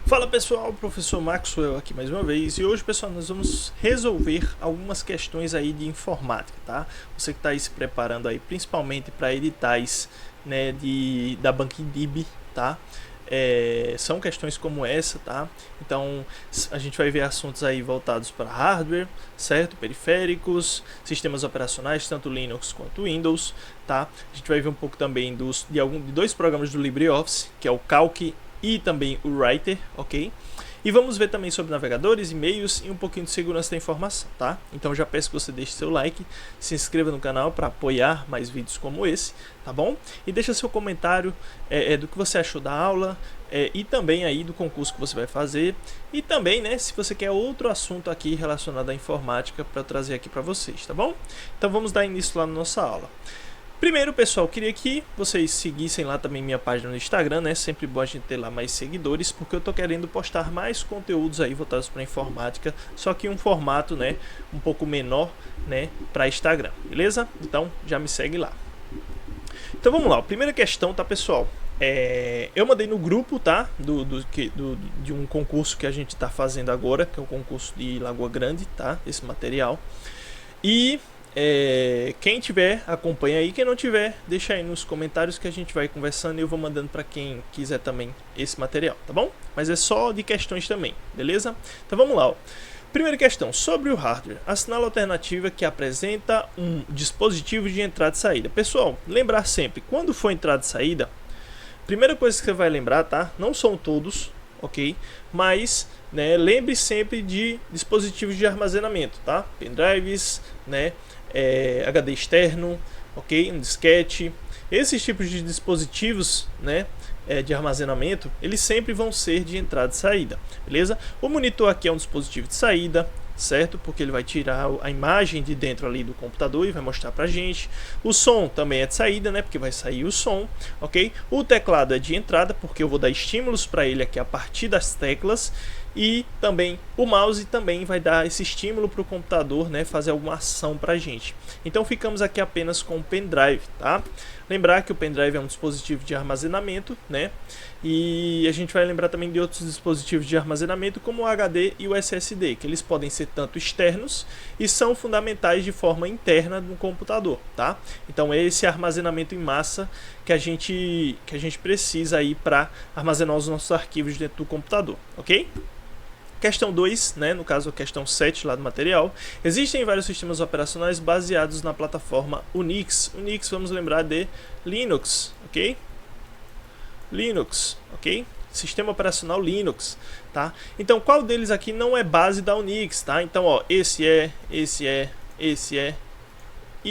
Fala pessoal, professor Maxwell aqui mais uma vez, e hoje pessoal nós vamos resolver algumas questões aí de informática, tá? Você que está aí se preparando aí principalmente para editais, né, da BankDB, tá? São questões como essa, tá? Então a gente vai ver assuntos aí voltados para hardware, certo? Periféricos, sistemas operacionais, tanto Linux quanto Windows, tá? A gente vai ver um pouco também de dois programas do LibreOffice, que é o Calc e também o Writer, ok? E vamos ver também sobre navegadores, e-mails e um pouquinho de segurança da informação, tá? Então já peço que você deixe seu like, se inscreva no canal para apoiar mais vídeos como esse, tá bom? E deixa seu comentário do que você achou da aula e também aí do concurso que você vai fazer e também, né, se você quer outro assunto aqui relacionado à informática para eu trazer aqui para vocês, tá bom? Então vamos dar início lá na nossa aula. Primeiro, pessoal, queria que vocês seguissem lá também minha página no Instagram, né? Sempre bom a gente ter lá mais seguidores, porque eu tô querendo postar mais conteúdos aí voltados para informática, só que em um formato, né, um pouco menor, né, para Instagram, beleza? Então, já me segue lá. Então, vamos lá. A primeira questão, tá, pessoal? Eu mandei no grupo, tá? De um concurso que a gente tá fazendo agora, que é o concurso de Lagoa Grande, tá? Esse material. E quem tiver, acompanha aí. Quem não tiver, deixa aí nos comentários que a gente vai conversando e eu vou mandando para quem quiser também esse material, tá bom? Mas é só de questões também, beleza? Então vamos lá, ó. Primeira questão, sobre o hardware. Assinala a alternativa que apresenta um dispositivo de entrada e saída. Pessoal, lembrar sempre, quando for entrada e saída, primeira coisa que você vai lembrar, tá? Não são todos, ok? Mas, né, lembre sempre de dispositivos de armazenamento, tá? Pendrives, né? HD externo, ok? Um disquete. Esses tipos de dispositivos, né, de armazenamento, eles sempre vão ser de entrada e saída, beleza? O monitor aqui é um dispositivo de saída, certo? Porque ele vai tirar a imagem de dentro ali do computador e vai mostrar pra gente. O som também é de saída, né? Porque vai sair o som, ok? O teclado é de entrada, porque eu vou dar estímulos para ele aqui a partir das teclas. E também o mouse também vai dar esse estímulo para o computador, né, fazer alguma ação para a gente. Então ficamos aqui apenas com o pendrive, tá? Lembrar que o pendrive é um dispositivo de armazenamento, né? E a gente vai lembrar também de outros dispositivos de armazenamento como o HD e o SSD, que eles podem ser tanto externos e são fundamentais de forma interna no computador, tá? Então é esse armazenamento em massa que a gente precisa aí para armazenar os nossos arquivos dentro do computador, ok? Questão 2, né, no caso a questão 7 lá do material. Existem vários sistemas operacionais baseados na plataforma Unix. Unix, vamos lembrar de Linux, ok? Linux, ok? Sistema operacional Linux, tá? Então, qual deles aqui não é base da Unix, tá? Então, ó, esse é e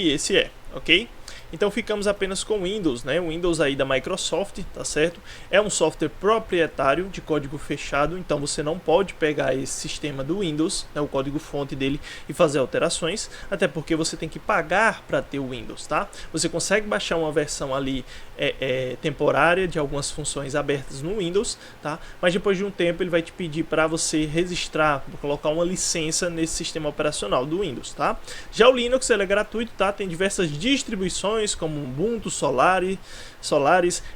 esse é, ok? Então ficamos apenas com Windows, né? O Windows aí da Microsoft, tá certo? É um software proprietário de código fechado, então você não pode pegar esse sistema do Windows, né, o código fonte dele, e fazer alterações, até porque você tem que pagar para ter o Windows, tá? Você consegue baixar uma versão ali temporária de algumas funções abertas no Windows, tá? Mas depois de um tempo ele vai te pedir para você registrar, colocar uma licença nesse sistema operacional do Windows, tá? Já o Linux ele é gratuito, tá? Tem diversas distribuições como Ubuntu, Solaris,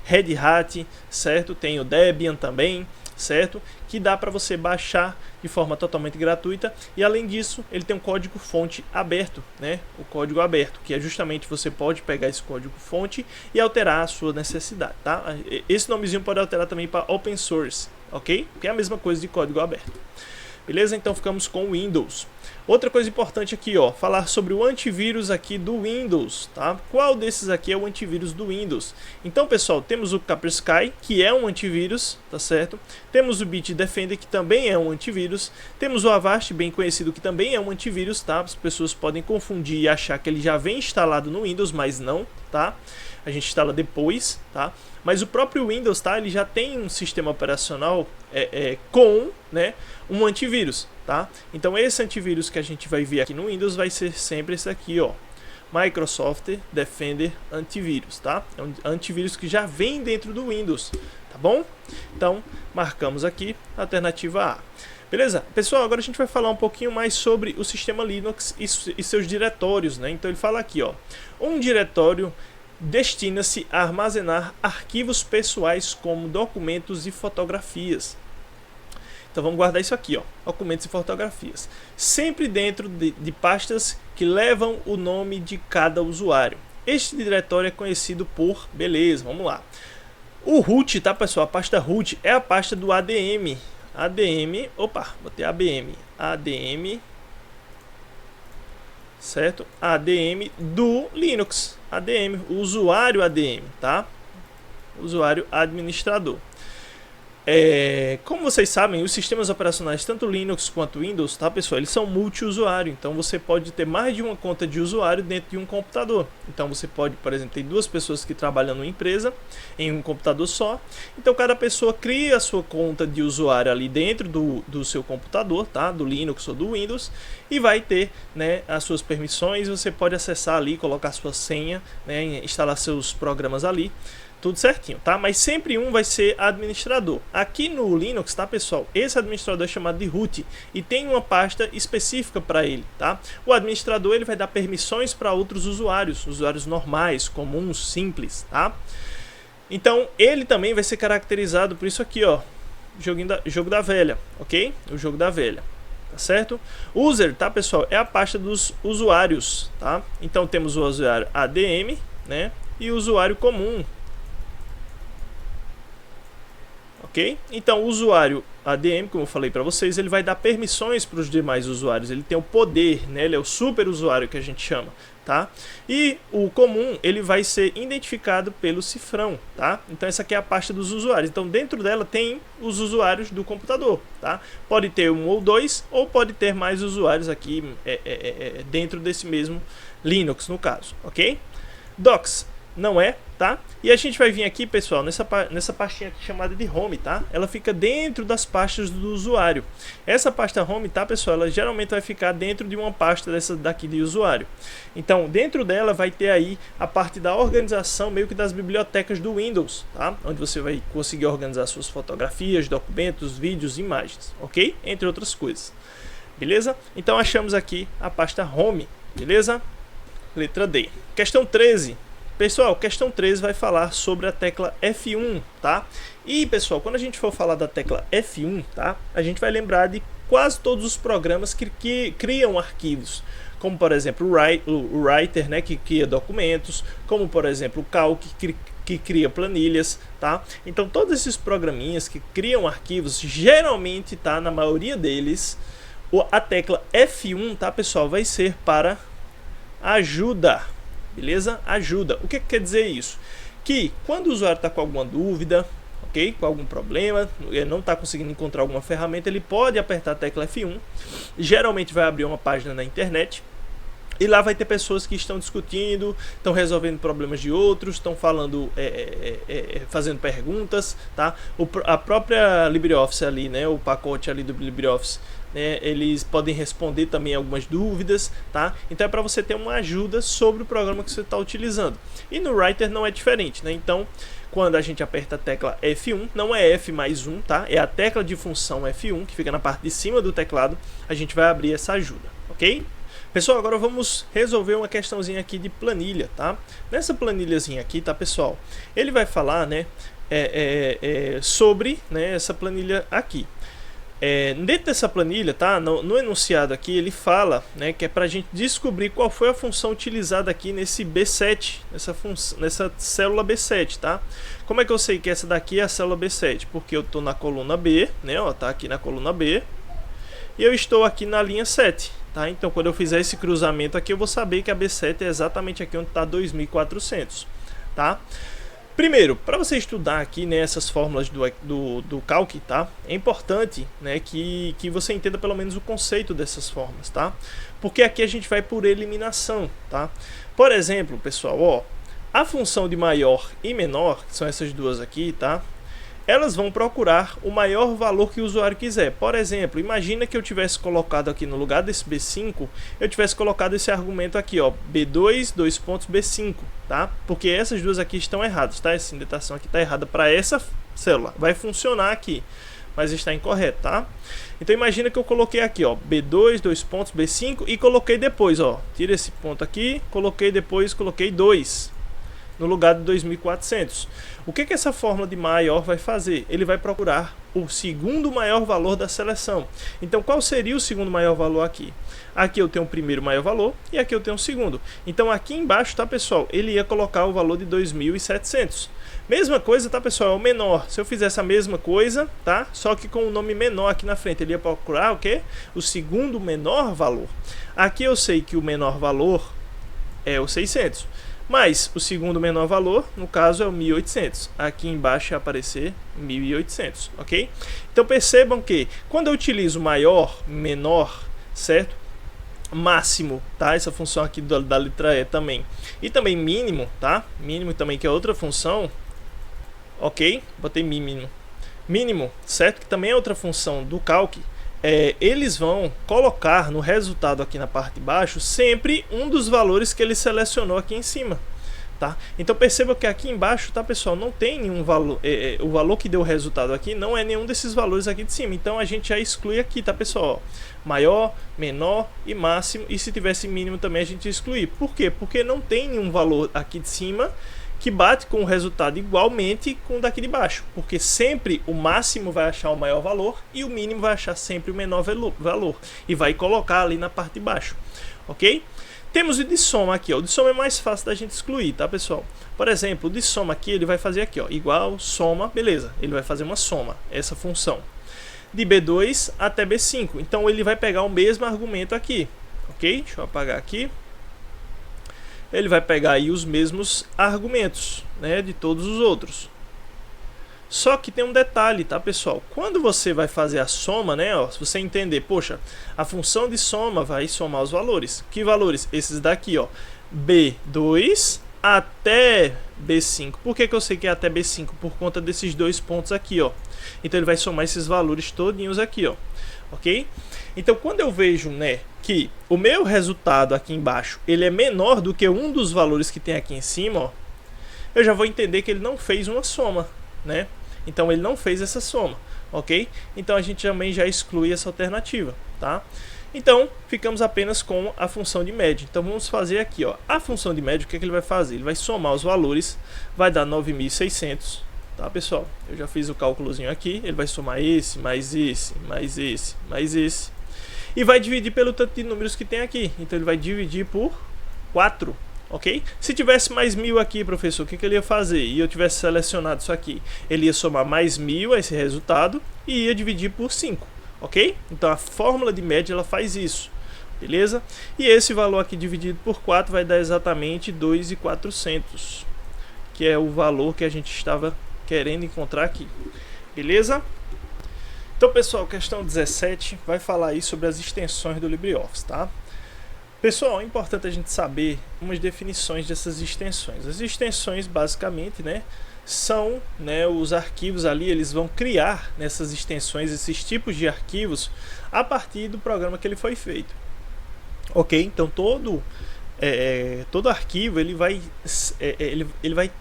Red Hat, certo? Tem o Debian também, certo? Que dá para você baixar de forma totalmente gratuita e além disso ele tem um código fonte aberto, né? O código aberto, que é justamente você pode pegar esse código fonte e alterar a sua necessidade, tá? Esse nomezinho pode alterar também para Open Source, ok? Que é a mesma coisa de código aberto. Beleza? Então ficamos com o Windows. Outra coisa importante aqui, ó, falar sobre o antivírus aqui do Windows, tá? Qual desses aqui é o antivírus do Windows? Então, pessoal, temos o Kaspersky, que é um antivírus, tá certo? Temos o Bitdefender, que também é um antivírus. Temos o Avast, bem conhecido, que também é um antivírus, tá? As pessoas podem confundir e achar que ele já vem instalado no Windows, mas não, tá? A gente instala depois, tá? Mas o próprio Windows, tá? Ele já tem um sistema operacional com, né, um antivírus, tá? Então esse antivírus que a gente vai ver aqui no Windows vai ser sempre esse aqui, ó, Microsoft Defender Antivírus, tá? É um antivírus que já vem dentro do Windows, tá bom? Então marcamos aqui a alternativa A. Beleza? Pessoal, agora a gente vai falar um pouquinho mais sobre o sistema Linux e seus diretórios, né? Então ele fala aqui, ó, um diretório destina-se a armazenar arquivos pessoais como documentos e fotografias. Então vamos guardar isso aqui, ó, documentos e fotografias. Sempre dentro de pastas que levam o nome de cada usuário. Este diretório é conhecido por, beleza, vamos lá. O root, tá pessoal, a pasta root é a pasta do ADM. ADM, opa, botei ABM. ADM, certo? ADM do Linux. ADM, o usuário ADM, tá? Usuário administrador. Como vocês sabem, os sistemas operacionais, tanto Linux quanto Windows, tá pessoal, eles são multi-usuário, então você pode ter mais de uma conta de usuário dentro de um computador. Então você pode, por exemplo, ter duas pessoas que trabalham numa empresa em um computador só, então cada pessoa cria a sua conta de usuário ali dentro do seu computador, tá? Do Linux ou do Windows, e vai ter, né, as suas permissões, você pode acessar ali, colocar sua senha, né, instalar seus programas ali, tudo certinho, tá? Mas sempre um vai ser administrador. Aqui no Linux, tá, pessoal? Esse administrador é chamado de root e tem uma pasta específica para ele, tá? O administrador ele vai dar permissões para outros usuários, usuários normais, comuns, simples, tá? Então, ele também vai ser caracterizado por isso aqui, ó, jogo da velha, ok? O jogo da velha. Tá certo? User, tá, pessoal? É a pasta dos usuários, tá? Então temos o usuário ADM, né? E o usuário comum. Ok? Então o usuário ADM, como eu falei para vocês, ele vai dar permissões para os demais usuários, ele tem o poder, né? Ele é o super usuário que a gente chama, tá? E o comum, ele vai ser identificado pelo cifrão, tá? Então essa aqui é a pasta dos usuários, então dentro dela tem os usuários do computador, tá? Pode ter um ou dois, ou pode ter mais usuários aqui dentro desse mesmo Linux, no caso, ok? Docs não é, tá? E a gente vai vir aqui, pessoal, nessa pastinha aqui chamada de home, tá? Ela fica dentro das pastas do usuário. Essa pasta home, tá, pessoal? Ela geralmente vai ficar dentro de uma pasta dessa daqui de usuário. Então, dentro dela vai ter aí a parte da organização, meio que das bibliotecas do Windows, tá? Onde você vai conseguir organizar suas fotografias, documentos, vídeos, imagens, ok? Entre outras coisas. Beleza? Então, achamos aqui a pasta home, beleza? Letra D. Questão 13. Pessoal, questão 13 vai falar sobre a tecla F1, tá? E, pessoal, quando a gente for falar da tecla F1, tá? A gente vai lembrar de quase todos os programas que criam arquivos. Como, por exemplo, o Writer, né? Que cria documentos. Como, por exemplo, o Calc, que cria planilhas, tá? Então, todos esses programinhas que criam arquivos, geralmente, tá? Na maioria deles, a tecla F1, tá, pessoal? Vai ser para ajuda. Beleza? Ajuda. O que quer dizer isso? Que quando o usuário está com alguma dúvida, ok? Com algum problema, ele não está conseguindo encontrar alguma ferramenta, ele pode apertar a tecla F1. Geralmente vai abrir uma página na internet. E lá vai ter pessoas que estão discutindo, estão resolvendo problemas de outros, estão falando, fazendo perguntas, tá? A própria LibreOffice ali, né? O pacote ali do LibreOffice, né? Eles podem responder também algumas dúvidas, tá? Então é para você ter uma ajuda sobre o programa que você está utilizando. E no Writer não é diferente, né? Então, quando a gente aperta a tecla F1, não é F mais 1, tá? É a tecla de função F1, que fica na parte de cima do teclado, a gente vai abrir essa ajuda, ok? Pessoal, agora vamos resolver uma questãozinha aqui de planilha, tá? Nessa planilhazinha aqui, tá, pessoal? Ele vai falar, né, sobre, né, essa planilha aqui. Dentro dessa planilha, tá? No enunciado aqui, ele fala, né, que é para a gente descobrir qual foi a função utilizada aqui nesse B7, nessa célula B7, tá? Como é que eu sei que essa daqui é a célula B7? Porque eu estou na coluna B, né? Ó, tá aqui na coluna B. E eu estou aqui na linha 7. Tá? Então, quando eu fizer esse cruzamento aqui, eu vou saber que a B7 é exatamente aqui onde está 2400. Tá? Primeiro, para você estudar aqui, né, essas fórmulas do Calc, tá? É importante, né, que você entenda pelo menos o conceito dessas fórmulas, tá? Porque aqui a gente vai por eliminação, tá? Por exemplo, pessoal, ó, a função de maior e menor, que são essas duas aqui, tá? Elas vão procurar o maior valor que o usuário quiser. Por exemplo, imagina que eu tivesse colocado aqui no lugar desse B5, eu tivesse colocado esse argumento aqui, ó, B2, B5, tá? Porque essas duas aqui estão erradas, tá? Essa indentação aqui está errada para essa célula. Vai funcionar aqui, mas está incorreto, tá? Então imagina que eu coloquei aqui, ó, B2, B5 e coloquei depois, ó, tira esse ponto aqui, coloquei depois, coloquei 2. No lugar de 2400. O que essa fórmula de maior vai fazer? Ele vai procurar o segundo maior valor da seleção. Então, qual seria o segundo maior valor aqui? Aqui eu tenho o primeiro maior valor e aqui eu tenho o segundo. Então, aqui embaixo, tá, pessoal? Ele ia colocar o valor de 2.700. Mesma coisa, tá, pessoal? É o menor. Se eu fizesse a mesma coisa, tá? Só que com o nome menor aqui na frente, ele ia procurar o quê? O segundo menor valor. Aqui eu sei que o menor valor é o 600. Mas o segundo menor valor, no caso, é o 1.800. Aqui embaixo vai aparecer 1.800, ok? Então percebam que quando eu utilizo maior, menor, certo? Máximo, tá? Essa função aqui da letra E também. E também mínimo, tá? Mínimo também, que é outra função. Ok? Botei mínimo. Mínimo, certo? Que também é outra função do calc. Eles vão colocar no resultado aqui na parte de baixo sempre um dos valores que ele selecionou aqui em cima, tá? Então perceba que aqui embaixo, tá, pessoal, não tem nenhum valor, o valor que deu o resultado aqui não é nenhum desses valores aqui de cima. Então a gente já exclui aqui, tá, pessoal? Maior, menor e máximo, e se tivesse mínimo também a gente exclui. Por quê? Porque não tem nenhum valor aqui de cima que bate com o resultado igualmente com o daqui de baixo, porque sempre o máximo vai achar o maior valor e o mínimo vai achar sempre o menor valor e vai colocar ali na parte de baixo, ok? Temos o de soma aqui, ó. O de soma é mais fácil da gente excluir, tá, pessoal? Por exemplo, o de soma aqui ele vai fazer aqui, ó, igual, soma, beleza, ele vai fazer uma soma, essa função, de B2 até B5, então ele vai pegar o mesmo argumento aqui, ok? Deixa eu apagar aqui. Ele vai pegar aí os mesmos argumentos, né, de todos os outros. Só que tem um detalhe, tá, pessoal? Quando você vai fazer a soma, né, ó, se você entender, poxa, a função de soma vai somar os valores. Que valores? Esses daqui, ó, B2 até B5. Por que eu sei que é até B5? Por conta desses dois pontos aqui, ó. Então ele vai somar esses valores todinhos aqui, ó. Ok? Então quando eu vejo, né, que o meu resultado aqui embaixo ele é menor do que um dos valores que tem aqui em cima, ó, eu já vou entender que ele não fez uma soma, né? Então ele não fez essa soma, ok? Então a gente também já exclui essa alternativa, tá? Então ficamos apenas com a função de média. Então vamos fazer aqui, ó, a função de média. O que é que ele vai fazer? Ele vai somar os valores, vai dar 9.600. Tá, pessoal? Eu já fiz o cálculozinho aqui. Ele vai somar esse, mais esse, mais esse, mais esse. E vai dividir pelo tanto de números que tem aqui. Então ele vai dividir por 4, ok? Se tivesse mais 1.000 aqui, professor, o que ele ia fazer? E eu tivesse selecionado isso aqui, ele ia somar mais 1.000 a esse resultado e ia dividir por 5, ok? Então a fórmula de média ela faz isso, beleza? E esse valor aqui dividido por 4 vai dar exatamente 2.400, que é o valor que a gente estava querendo encontrar aqui, beleza? Então, pessoal, questão 17 vai falar aí sobre as extensões do LibreOffice, tá? Pessoal, é importante a gente saber umas definições dessas extensões. As extensões, basicamente, né, são, né, os arquivos ali, eles vão criar nessas extensões, esses tipos de arquivos, a partir do programa que ele foi feito. Ok? Então, todo arquivo ele vai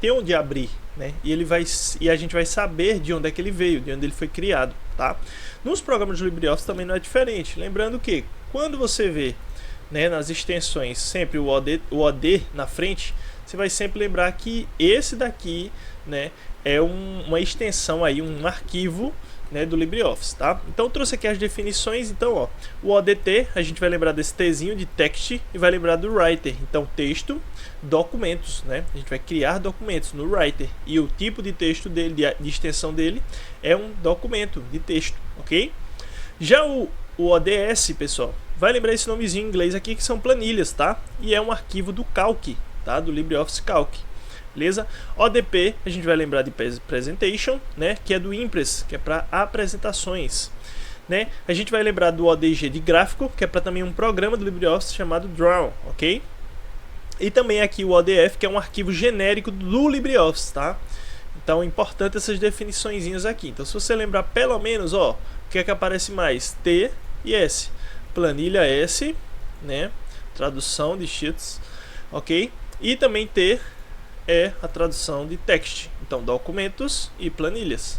ter onde abrir, né? E a gente vai saber de onde é que ele veio, de onde ele foi criado, tá? Nos programas de LibreOffice também não é diferente. Lembrando que quando você vê, né, nas extensões sempre o OD na frente, você vai sempre lembrar que esse daqui, né, é uma extensão aí, um arquivo, né, do LibreOffice, tá? Então eu trouxe aqui as definições. Então, ó, o ODT, a gente vai lembrar desse Tzinho de text e vai lembrar do writer. Então, texto, documentos, né? A gente vai criar documentos no writer e o tipo de texto dele, de extensão dele, é um documento de texto, ok? Já o ODS, pessoal, vai lembrar esse nomezinho em inglês aqui, que são planilhas, tá? E é um arquivo do Calc, tá? Do LibreOffice Calc. Beleza? ODP, a gente vai lembrar de Presentation, né? Que é do Impress, que é para apresentações, né? A gente vai lembrar do ODG de gráfico, que é para também um programa do LibreOffice chamado Draw, ok? E também aqui o ODF, que é um arquivo genérico do LibreOffice, tá? Então é importante essas definiçõezinhas aqui. Então se você lembrar pelo menos, ó, o que é que aparece mais? T e S. Planilha S, né? Tradução de sheets, ok? E também T é a tradução de text, então documentos e planilhas,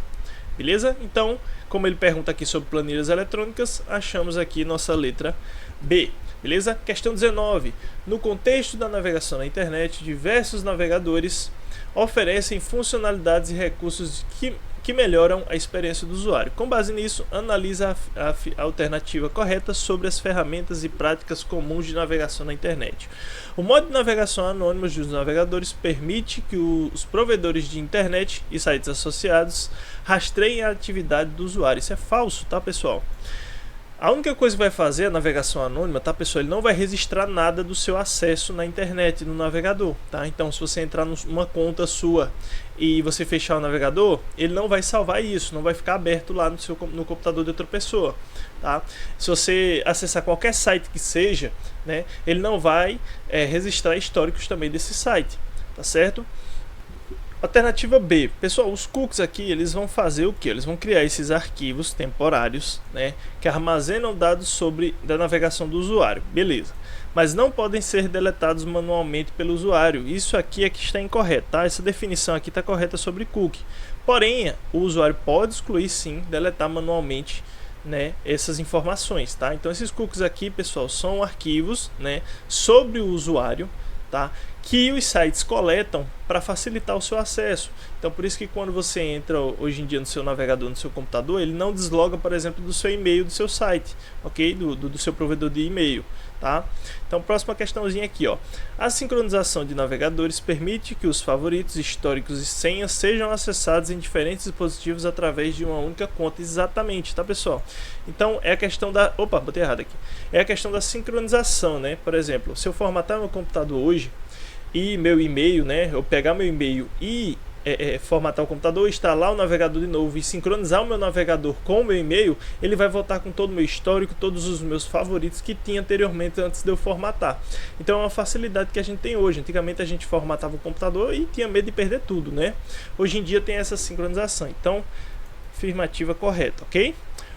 beleza? Então, como ele pergunta aqui sobre planilhas eletrônicas, achamos aqui nossa letra B, beleza? Questão 19. No contexto da navegação na internet, diversos navegadores oferecem funcionalidades e recursos que que melhoram a experiência do usuário. Com base nisso, analisa a alternativa correta sobre as ferramentas e práticas comuns de navegação na internet. O modo de navegação anônima dos navegadores permite que os provedores de internet e sites associados rastreiem a atividade do usuário. Isso é falso, tá, pessoal? A única coisa que vai fazer a navegação anônima, tá, pessoal? Ele não vai registrar nada do seu acesso na internet, no navegador, tá? Então, se você entrar numa conta sua e você fechar o navegador, ele não vai salvar isso, não vai ficar aberto lá no computador de outra pessoa, tá? Se você acessar qualquer site que seja, né, ele não vai registrar históricos também desse site, tá certo? Alternativa B, pessoal, os cookies aqui eles vão fazer o que? Eles vão criar esses arquivos temporários, né, que armazenam dados da navegação do usuário, beleza? Mas não podem ser deletados manualmente pelo usuário. Isso aqui é que está incorreto, tá? Essa definição aqui está correta sobre cookie. Porém, o usuário pode excluir sim, deletar manualmente, né, essas informações, tá? Então esses cookies aqui, pessoal, são arquivos, né, sobre o usuário, tá, que os sites coletam para facilitar o seu acesso. Então por isso que quando você entra hoje em dia no seu navegador, no seu computador, ele não desloga, por exemplo, do seu e-mail do seu site, ok? Do seu provedor de e-mail, tá? Então próxima questãozinha aqui, ó. A sincronização de navegadores permite que os favoritos, históricos e senhas sejam acessados em diferentes dispositivos através de uma única conta. Exatamente, tá, pessoal? Então é a questão da... Opa, botei errado aqui. É a questão da sincronização, né? Por exemplo, se eu formatar meu computador hoje e meu e-mail, né, eu pegar meu e-mail e formatar o computador, instalar o navegador de novo e sincronizar o meu navegador com o meu e-mail, ele vai voltar com todo o meu histórico, todos os meus favoritos que tinha anteriormente antes de eu formatar. Então é uma facilidade que a gente tem hoje. Antigamente a gente formatava o computador e tinha medo de perder tudo, né? Hoje em dia tem essa sincronização. Então, afirmativa correta, ok?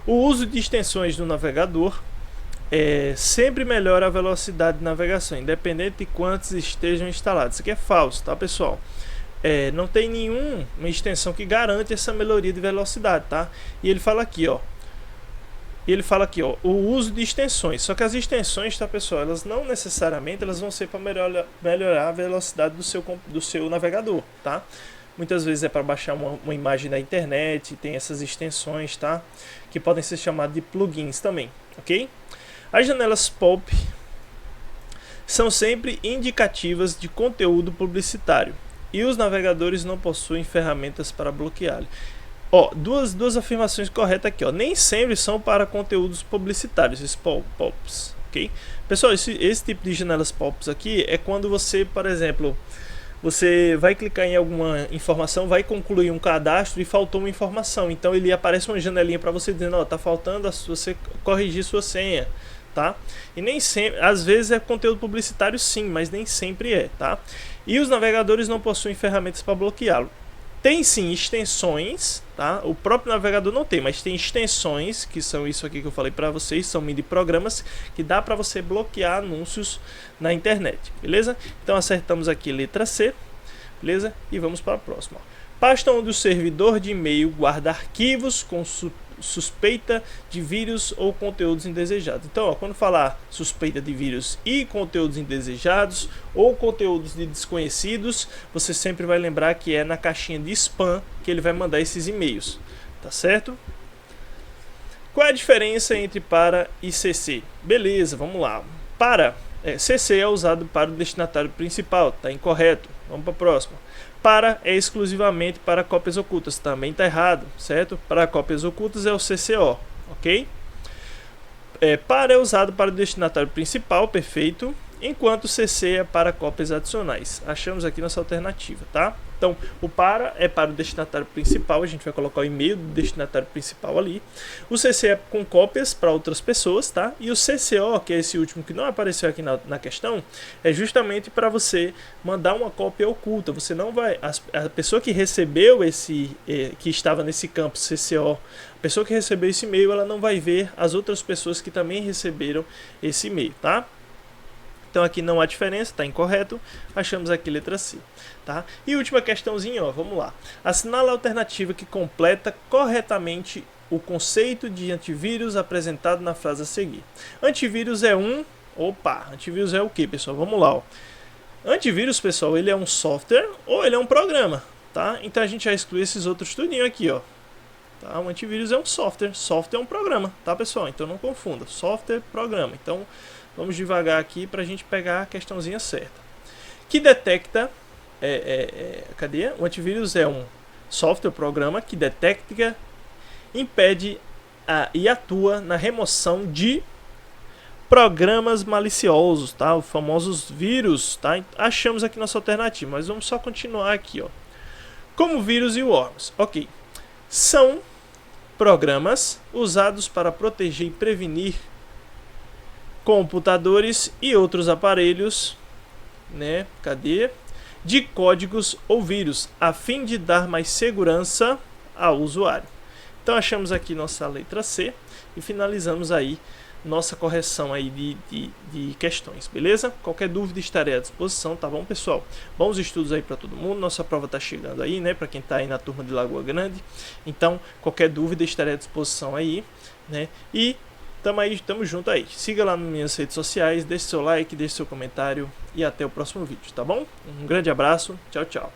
O uso de extensões do navegador sempre melhora a velocidade de navegação, independente de quantos estejam instalados. Isso aqui é falso, tá, pessoal? Não tem nenhuma extensão que garante essa melhoria de velocidade, tá? E ele fala aqui, ó. O uso de extensões. Só que as extensões, tá, pessoal, elas não necessariamente elas vão ser para melhorar a velocidade do seu navegador, tá? Muitas vezes é para baixar uma imagem da internet, tem essas extensões, tá? Que podem ser chamadas de plugins também, ok? As janelas pop são sempre indicativas de conteúdo publicitário e os navegadores não possuem ferramentas para bloqueá-lo. Ó, duas afirmações corretas aqui, ó. Nem sempre são para conteúdos publicitários, esses pops, ok? Pessoal, esse tipo de janelas pops aqui é quando você, por exemplo, você vai clicar em alguma informação, vai concluir um cadastro e faltou uma informação. Então ele aparece uma janelinha para você dizendo, ó, tá faltando você corrigir sua senha, tá? E nem sempre, às vezes é conteúdo publicitário sim, mas nem sempre é, tá? E os navegadores não possuem ferramentas para bloqueá-lo. Tem sim extensões, tá? O próprio navegador não tem, mas tem extensões, que são isso aqui que eu falei para vocês, são mini programas que dá para você bloquear anúncios na internet, beleza? Então acertamos aqui letra C, beleza? E vamos para a próxima. Pasta onde o servidor de e-mail guarda arquivos com suspeita de vírus ou conteúdos indesejados. Então, ó, quando falar suspeita de vírus e conteúdos indesejados ou conteúdos de desconhecidos, você sempre vai lembrar que é na caixinha de spam que ele vai mandar esses e-mails, tá certo? Qual é a diferença entre para e CC? Beleza, vamos lá. CC é usado para o destinatário principal, tá incorreto. Vamos para a próxima. Para é exclusivamente para cópias ocultas, também está errado, certo? Para cópias ocultas é o CCO, ok? Para é usado para o destinatário principal, perfeito, enquanto o CC é para cópias adicionais. Achamos aqui nossa alternativa, tá? Então, o para é para o destinatário principal, a gente vai colocar o e-mail do destinatário principal ali. O CC é com cópias para outras pessoas, tá? E o CCO, que é esse último que não apareceu aqui na questão, é justamente para você mandar uma cópia oculta. Você não vai... A pessoa que recebeu que estava nesse campo CCO, a pessoa que recebeu esse e-mail, ela não vai ver as outras pessoas que também receberam esse e-mail, tá? Então aqui não há diferença, está incorreto. Achamos aqui letra C, tá? E última questãozinha, ó, vamos lá. Assinala a alternativa que completa corretamente o conceito de antivírus apresentado na frase a seguir. Antivírus é antivírus é o que, pessoal? Vamos lá, ó. Antivírus, pessoal, ele é um software ou ele é um programa, tá? Então a gente já exclui esses outros tudinho aqui, ó. Tá? O antivírus é um software, software é um programa, tá, pessoal? Então não confunda, software, programa. Então vamos devagar aqui para a gente pegar a questãozinha certa. Que detecta, cadê? O antivírus é um software, programa que detecta, impede e atua na remoção de programas maliciosos, tá? Os famosos vírus, tá? Achamos aqui nossa alternativa, mas vamos só continuar aqui, ó. Como vírus e worms, ok. São programas usados para proteger e prevenir computadores e outros aparelhos, né? Cadê? De códigos ou vírus, a fim de dar mais segurança ao usuário. Então achamos aqui nossa letra C e finalizamos aí nossa correção aí de questões, beleza? Qualquer dúvida estarei à disposição, tá bom, pessoal? Bons estudos aí para todo mundo, nossa prova tá chegando aí, né, para quem tá aí na turma de Lagoa Grande. Então, qualquer dúvida estarei à disposição aí, né? E tamo junto aí. Siga lá nas minhas redes sociais, deixe seu like, deixe seu comentário e até o próximo vídeo, tá bom? Um grande abraço, tchau, tchau.